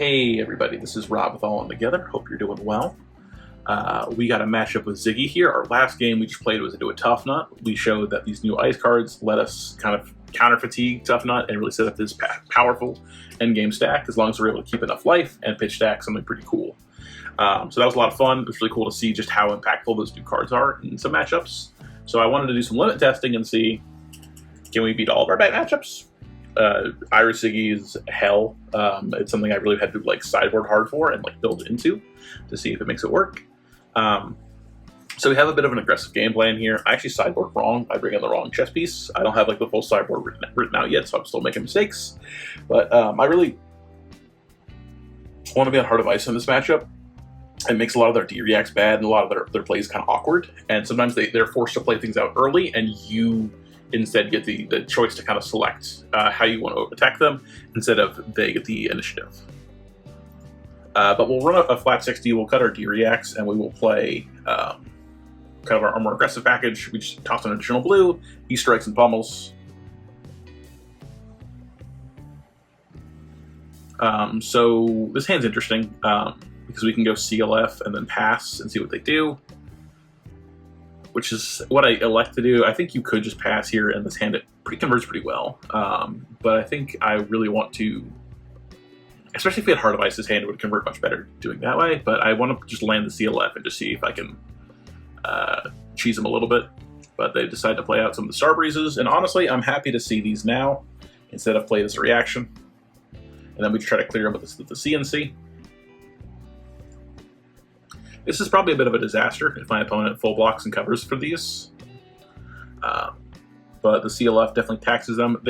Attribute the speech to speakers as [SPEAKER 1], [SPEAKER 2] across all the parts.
[SPEAKER 1] Hey everybody, this is Rob with All On Together. Hope you're doing well. We got a matchup with Zyggy here. Our last game we just played was into a Tough Nut. We showed that these new ice cards let us kind of counter fatigue Tough Nut and really set up this powerful endgame stack as long as we're able to keep enough life and pitch stack something pretty cool. So that was a lot of fun. It was really cool to see just how impactful those new cards are in some matchups. So I wanted to do some limit testing and see, can we beat all of our bad matchups? Iris Zyggy is hell. It's something I really had to like sideboard hard for and like build into to see if it makes it work. So we have a bit of an aggressive game plan here. I actually sideboard wrong. I bring in the wrong chess piece. I don't have like the full sideboard written out yet, so I'm still making mistakes. But I really want to be on Heart of Ice in this matchup. It makes a lot of their D-reacts bad and a lot of their plays kind of awkward. And sometimes they're forced to play things out early and you instead get the choice to kind of select how you want to attack them instead of they get the initiative. But we'll run a flat 60, we'll cut our D-reacts, and we will play kind of our more aggressive package. We just toss an additional blue, he strikes and pummels. So this hand's interesting because we can go CLF and then pass and see what they do, which is what I elect to do. I think you could just pass here, and this hand converts pretty well. But I think I really want to, especially if we had Heart of Ice, this hand would convert much better doing that way. But I want to just land the CLF and just see if I can cheese them a little bit. But they decide to play out some of the Star Breezes, and honestly, I'm happy to see these now instead of play this reaction. And then we try to clear them with the CNC. This is probably a bit of a disaster if my opponent full blocks and covers for these. But the CLF definitely taxes them.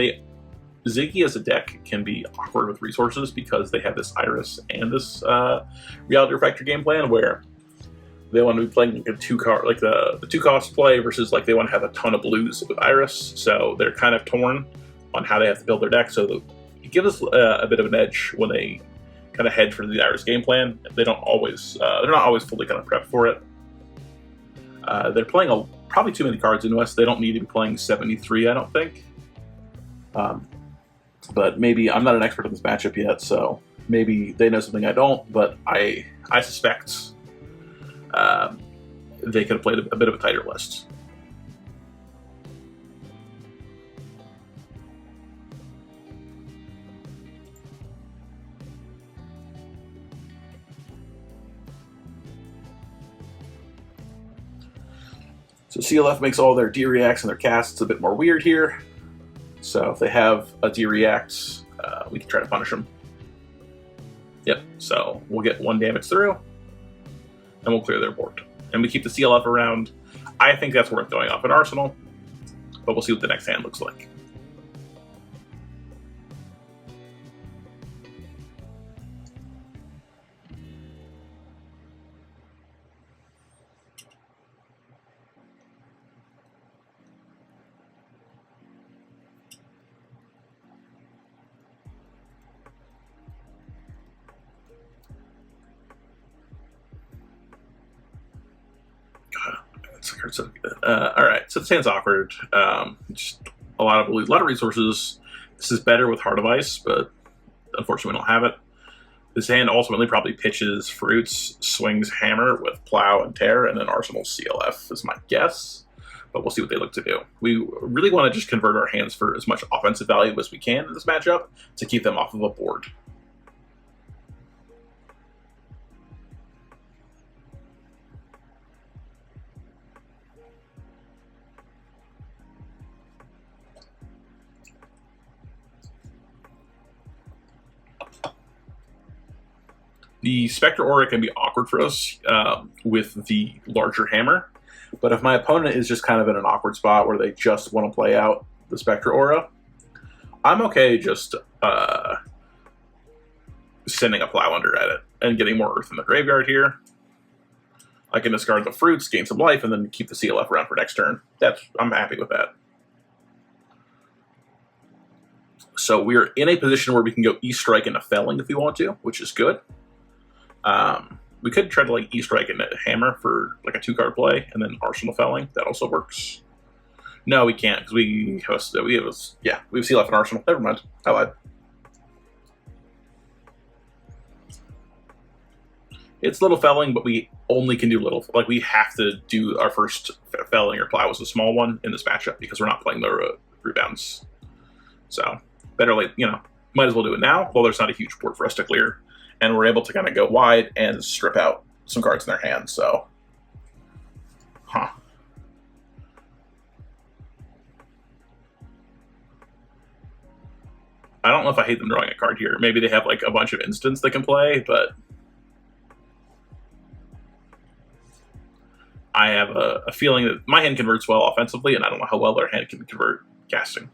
[SPEAKER 1] Zyggy as a deck can be awkward with resources because they have this Iris and this Reality Refractor game plan where they want to be playing a two-card, like the two-cost play versus like they want to have a ton of blues with Iris. So they're kind of torn on how they have to build their deck. So it gives us a bit of an edge when they kind of hedge for the Iris game plan. They don't always, they're not always fully kind of prepped for it. They're playing probably too many cards into us. They don't need to be playing 73, I don't think. But maybe, I'm not an expert in this matchup yet, so maybe they know something I don't, but I suspect they could have played a bit of a tighter list. So CLF makes all their D-reacts and their casts a bit more weird here. So if they have a D-react, we can try to punish them. Yep, so we'll get 1 damage through, and we'll clear their board. And we keep the CLF around. I think that's worth going off an arsenal, but we'll see what the next hand looks like. All right, so this hand's awkward. Just a lot of resources. This is better with Heart of Ice, but unfortunately we don't have it. This hand ultimately probably pitches Fruits, swings Hammer with Plow and Tear, and then Arsenal CLF is my guess. But we'll see what they look to do. We really want to just convert our hands for as much offensive value as we can in this matchup to keep them off of a board. The Spectre Aura can be awkward for us with the larger hammer, but if my opponent is just kind of in an awkward spot where they just want to play out the Spectre Aura, I'm okay just sending a Plow under at it and getting more Earth in the graveyard here. I can discard the Fruits, gain some life, and then keep the CLF around for next turn. I'm happy with that. So we're in a position where we can go E-Strike into Felling if we want to, which is good. We could try to like E-Strike into Hammer for like a 2-card play, and then Arsenal Felling. That also works. No, we can't because we have CLF and Arsenal. Never mind. I lied. It's little felling, but we only can do little. Like, we have to do our first felling or plow as a small one in this matchup because we're not playing the rebounds. So, better late, you know, might as well do it now while there's not a huge board for us to clear. And we're able to kind of go wide and strip out some cards in their hand, so. Huh. I don't know if I hate them drawing a card here. Maybe they have, like, a bunch of instants they can play, but I have a feeling that my hand converts well offensively, and I don't know how well their hand can convert casting.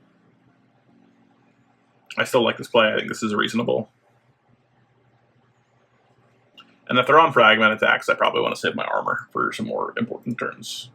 [SPEAKER 1] I still like this play. I think this is reasonable. And if they're on fragment attacks, I probably want to save my armor for some more important turns.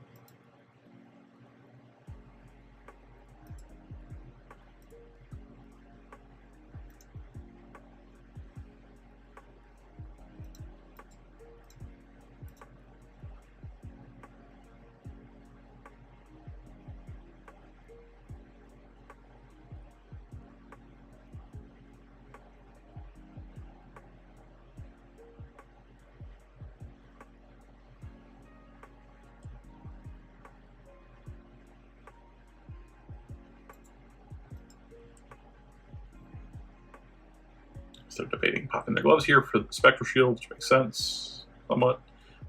[SPEAKER 1] Instead of debating popping their gloves here for the Spectral Shield, which makes sense somewhat,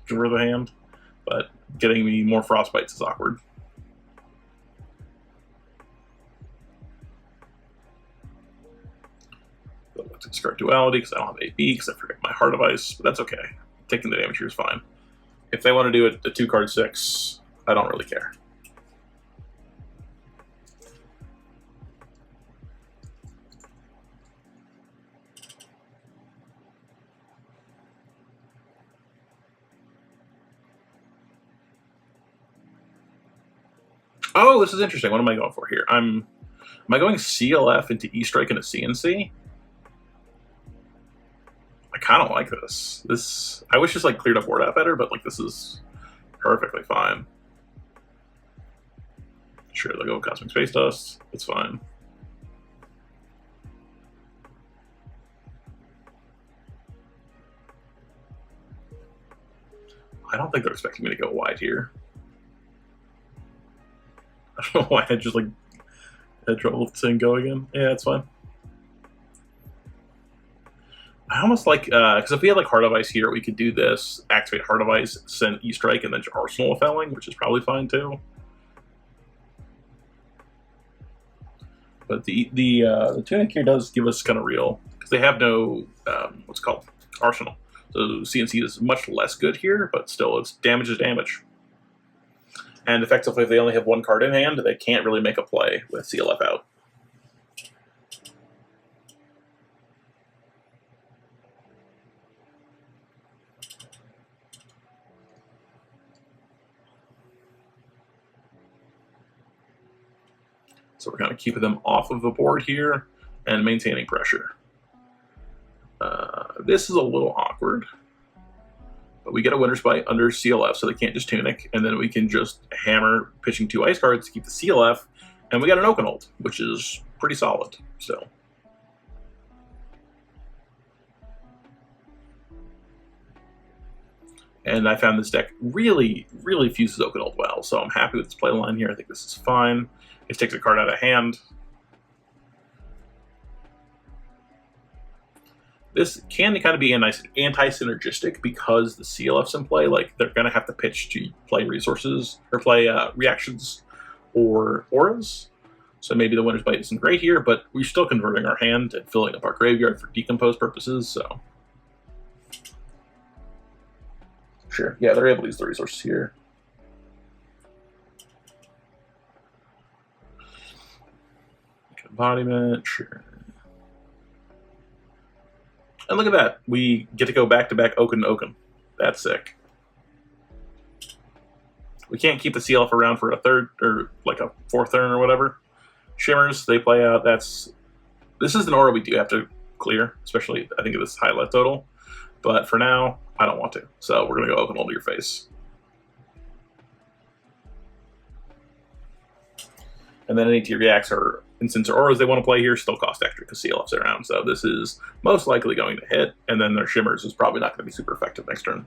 [SPEAKER 1] convert the hand, but getting me more Frostbites is awkward. Let's discard Duality because I don't have AB because I forget my Heart of Ice, but that's okay. Taking the damage here is fine. If they want to do a 2-card 6, I don't really care. Oh, this is interesting. What am I going for here? Am I going CLF into E-Strike into CNC? I kind of like this. I wish this like cleared up board out better, but like this is perfectly fine. Sure, they'll go Cosmic Space Dust. It's fine. I don't think they're expecting me to go wide here. I don't know why I just like had trouble saying go again. Yeah, it's fine. I almost like, because if we had like Heart of Ice here, we could do this, activate Heart of Ice, send E-Strike, and then Arsenal of Felling, which is probably fine too. But the Tunic here does give us kind of real, because they have no, what's it called, Arsenal. So CNC is much less good here, but still, it's damage is damage. And effectively, if they only have one card in hand, they can't really make a play with CLF out. So we're kind of keeping them off of the board here and maintaining pressure. This is a little awkward. But we get a Winter's Bite under CLF, so they can't just Tunic, and then we can just hammer pitching 2 ice cards to keep the CLF, and we got an Oakenhold, which is pretty solid still. And I found this deck really, really fuses Oakenhold well, so I'm happy with this play line here. I think this is fine. It takes a card out of hand. This can kind of be a nice anti-synergistic because the CLF's in play. Like, they're going to have to pitch to play resources, or play reactions or auras. So maybe the Winter's Bite isn't great here, but we're still converting our hand and filling up our graveyard for decompose purposes, so. Sure, yeah, they're able to use the resources here. Embodiment, sure. And look at that. We get to go back-to-back Oaken. That's sick. We can't keep the CLF around for a third, or like a 4th turn or whatever. Shimmers, they play out. This is an aura we do have to clear, especially, I think, of this highlight total. But for now, I don't want to. So we're going to go Oakenhold to your face. And then any T reacts are And since their auras they want to play here still cost extra because CLF's around, so this is most likely going to hit, and then their Shimmers is probably not going to be super effective next turn.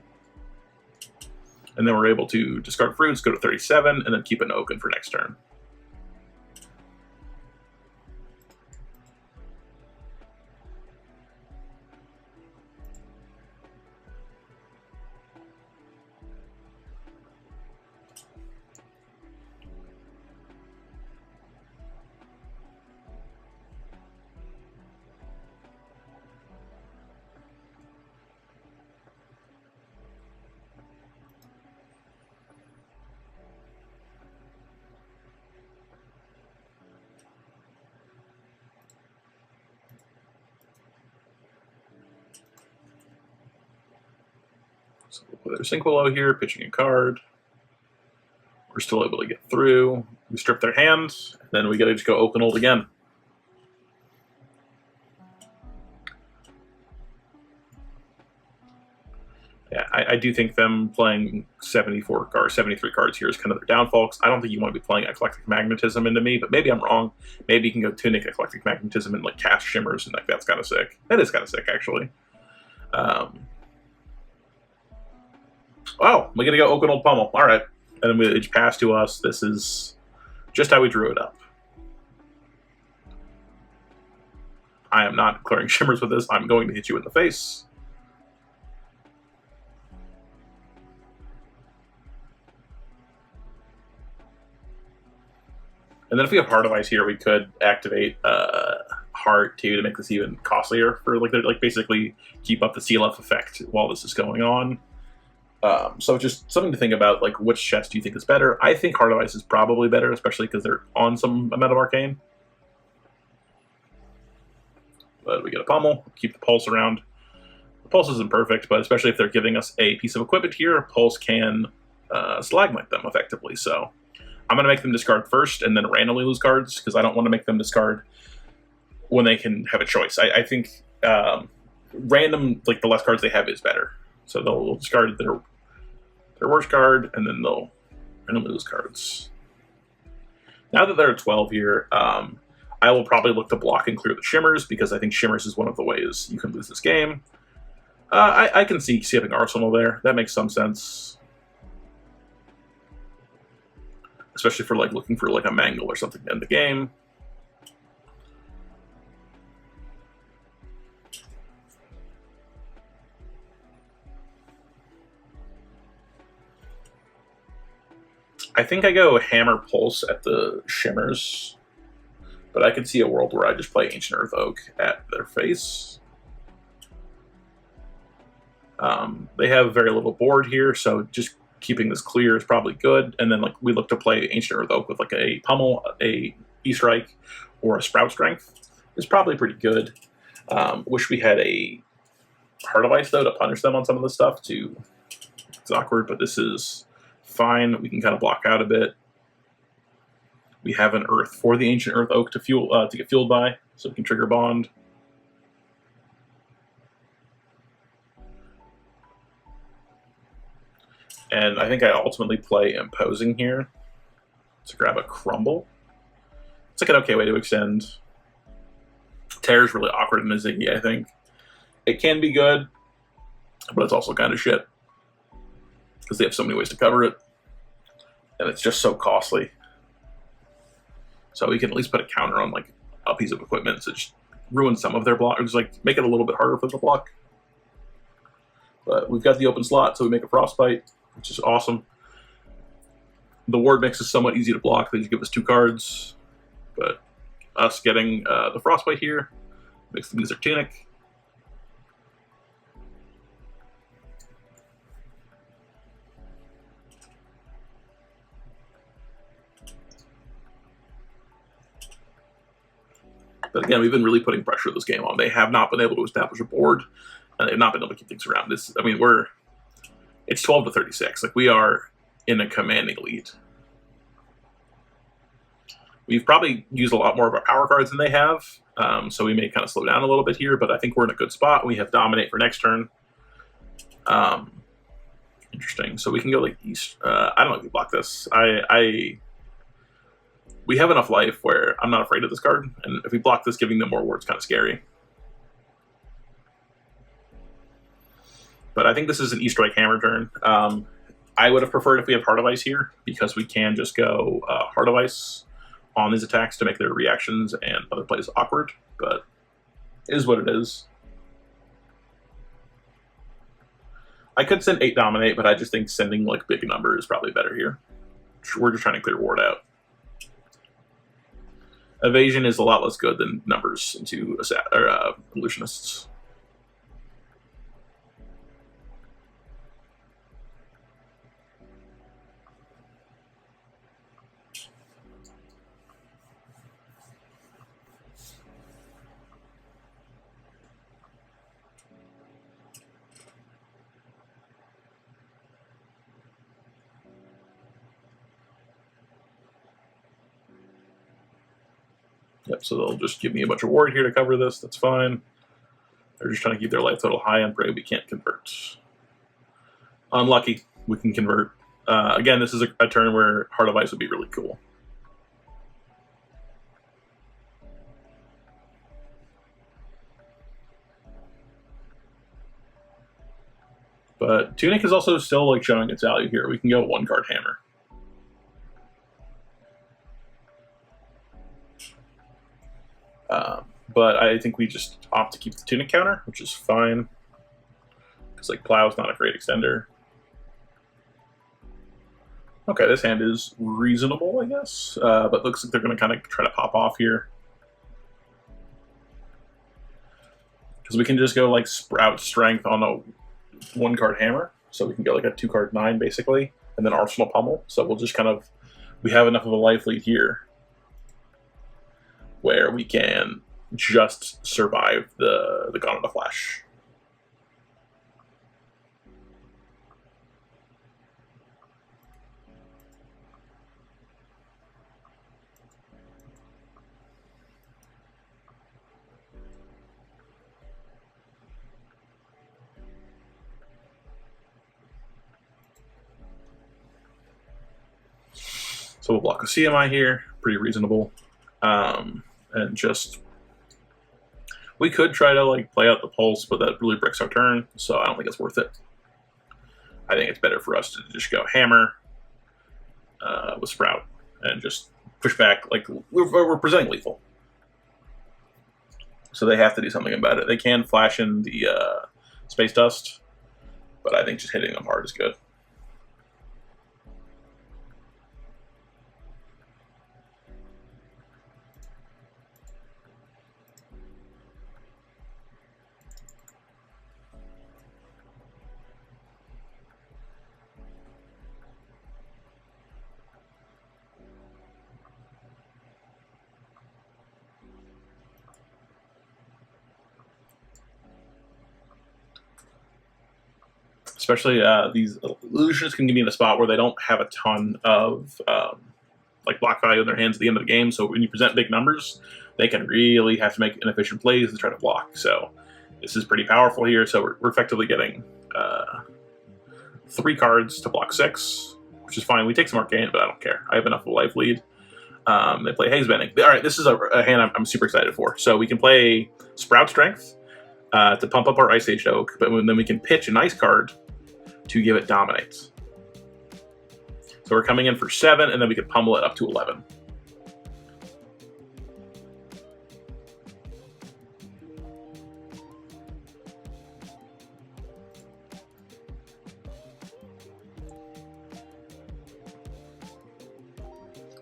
[SPEAKER 1] And then we're able to discard fruits, go to 37, and then keep an Oaken for next turn. So we'll put our sync below here, pitching a card. We're still able to get through. We strip their hand, and then we gotta just go open old again. Yeah, I do think them playing 74 cards, 73 cards here is kind of their downfall. I don't think you want to be playing Eclectic Magnetism into me, but maybe I'm wrong. Maybe you can go Tunic Eclectic Magnetism and like cast Shimmers, and like that's kind of sick. That is kind of sick, actually. Oh, we gotta go Oaken Old Pummel. All right, and then it's passed to us. This is just how we drew it up. I am not declaring Shimmers with this. I'm going to hit you in the face. And then if we have Heart of Ice here, we could activate Heart too to make this even costlier for like basically keep up the CLF effect while this is going on. So just something to think about, like which chest do you think is better? I think Heart of Ice is probably better, especially because they're on some amount of Arcane. But we get a Pummel, keep the Pulse around. The Pulse isn't perfect, but especially if they're giving us a piece of equipment here, Pulse can Stalagmite them effectively. So I'm going to make them discard first and then randomly lose cards because I don't want to make them discard when they can have a choice. I think random, like the less cards they have is better. So they'll discard their worst card and then they'll randomly lose cards. Now that they're at 12 here, I will probably look to block and clear the Shimmers because I think Shimmers is one of the ways you can lose this game. I can see skipping Arsenal there. That makes some sense. Especially for like looking for like a Mangle or something to end the game. I think I go Hammer Pulse at the Shimmers, but I could see a world where I just play Ancient Earth Oak at their face. They have very little board here, so just keeping this clear is probably good. And then like we look to play Ancient Earth Oak with like a Pummel, a E-Strike, or a Sprout Strength is probably pretty good. Wish we had a Heart of Ice though to punish them on some of the stuff too. It's awkward, but this is fine. We can kind of block out a bit. We have an Earth for the Ancient Earth Oak to fuel to get fueled by, so we can trigger Bond. And I think I ultimately play Imposing here to grab a Crumble. It's like an okay way to extend. Tear is really awkward in the Zyggy, I think. It can be good, but it's also kind of shit because they have so many ways to cover it, and it's just so costly. So we can at least put a counter on like a piece of equipment to just ruin some of their block, or just like make it a little bit harder for the block. But we've got the open slot, so we make a Frostbite, which is awesome. The ward mix is somewhat easy to block. They just give us 2 cards, but us getting the Frostbite here makes them use their Tunic. But again, we've been really putting pressure this game on. They have not been able to establish a board, and they've not been able to keep things around. I mean, it's 12 to 36. Like, we are in a commanding lead. We've probably used a lot more of our power cards than they have, so we may kind of slow down a little bit here, but I think we're in a good spot. We have Dominate for next turn. Interesting. So we can go like East. I don't know if we block this. we have enough life where I'm not afraid of this card, and if we block this, giving them more ward's kind of scary. But I think this is an E-Strike Hammer turn. I would have preferred if we have Heart of Ice here, because we can just go Heart of Ice on these attacks to make their reactions and other plays awkward, but it is what it is. I could send 8 Dominate, but I just think sending like big number is probably better here. We're just trying to clear ward out. Evasion is a lot less good than numbers into illusionists. Yep, so they'll just give me a bunch of ward here to cover this. That's fine. They're just trying to keep their life total high and pray we can't convert. Unlucky. We can convert. Again, this is a turn where Heart of Ice would be really cool. But Tunic is also still like showing its value here. We can go 1-card Hammer. But I think we just opt to keep the Tunic counter, which is fine. Because like Plow is not a great extender. Okay, this hand is reasonable, I guess. But looks like they're going to kind of try to pop off here. Because we can just go like Sprout Strength on a 1-card Hammer. So we can go like a 2-card 9 basically. And then Arsenal Pummel. So we'll just kind of, we have enough of a life lead here where we can just survive the Gone in a Flash. So we'll block a CMI here, pretty reasonable. And just, we could try to like play out the Pulse, but that really breaks our turn, so I don't think it's worth it. I think it's better for us to just go Hammer with Sprout and just push back. Like we're presenting lethal, so they have to do something about it. They can flash in the Space Dust, but I think just hitting them hard is good. Especially these illusions can be in a spot where they don't have a ton of like block value in their hands at the end of the game. So when you present big numbers, they can really have to make inefficient plays to try to block. So this is pretty powerful here. So we're effectively getting 3 cards to block 6, which is fine. We take some Arcane, but I don't care. I have enough of a life lead. They play Haze Bending. All right, this is a hand I'm super excited for. So we can play Sprout Strength to pump up our Ice Age Oak, but then we can pitch an Ice card to give it Dominate. So we're coming in for 7, and then we can pummel it up to 11.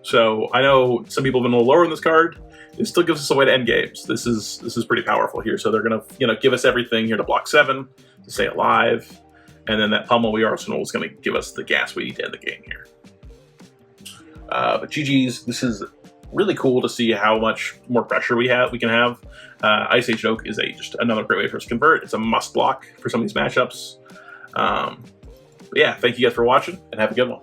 [SPEAKER 1] So I know some people have been a little lower in this card. It still gives us a way to end games. This is pretty powerful here. So they're gonna give us everything here to block 7 to stay alive. And then that Pummel Arsenal is going to give us the gas we need to end the game here. But GG's, this is really cool to see how much more pressure we can have. Ice Age Oak is just another great way for us to convert. It's a must block for some of these matchups. But yeah, thank you guys for watching, and have a good one.